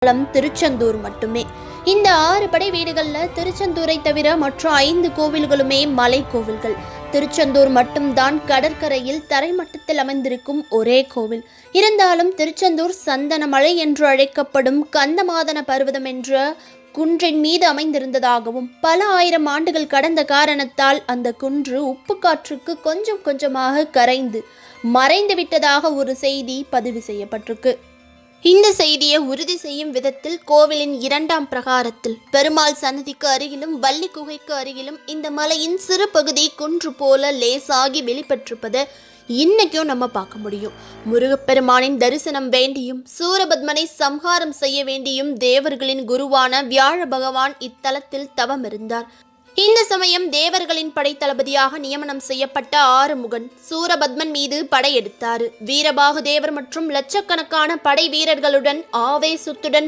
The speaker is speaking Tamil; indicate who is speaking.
Speaker 1: தலம் திருச்செந்தூர் மட்டுமே. இந்த 6 படை வீடுகளில் திருச்செந்தூரை தவிர மற்ற 5 கோவில்களுமே மலை கோவில்கள். திருச்செந்தூர் மட்டும்தான் கடற்கரையில் தரைமட்டத்தில் அமைந்திருக்கும் ஒரே கோவில். இருந்தாலும் திருச்செந்தூர் சந்தனமலை என்று அழைக்கப்படும் கந்தமாதன பர்வதம் என்ற குன்றின் மீது அமைந்திருந்ததாகவும் பல ஆயிரம் ஆண்டுகள் கடந்த காரணத்தால் அந்த குன்று உப்பு காற்றுக்கு கொஞ்சம் கொஞ்சமாக கரைந்து மறைந்து விட்டதாக ஒரு செய்தி பதிவு செய்யப்பட்டிருக்கு. இந்த செய்தியை உறுதி செய்யும் விதத்தில் கோவிலின் 2ஆம் பிரகாரத்தில் பெருமாள் சன்னதிக்கு அருகிலும் வள்ளி குகைக்கு அருகிலும் இந்த மலையின் சிறு பகுதி குன்று போல லேசாகி வெளிப்பட்டிருப்பதை இன்னைக்கும் நம்ம பார்க்க முடியும். முருகப்பெருமானின் தரிசனம் வேண்டியும் சூரபத்மனை சம்ஹாரம் செய்ய வேண்டியும் தேவர்களின் குருவான வியாழ பகவான் இத்தலத்தில் தவம் இருந்தார். இந்த சமயம் தேவர்களின் படைத்தளபதியாக நியமனம் செய்யப்பட்ட ஆறுமுகன் சூரபத்மன் மீது படையெடுத்தார். வீரபாகு தேவர் மற்றும் லட்சக்கணக்கான படை வீரர்களுடன் ஆவேசத்துடன்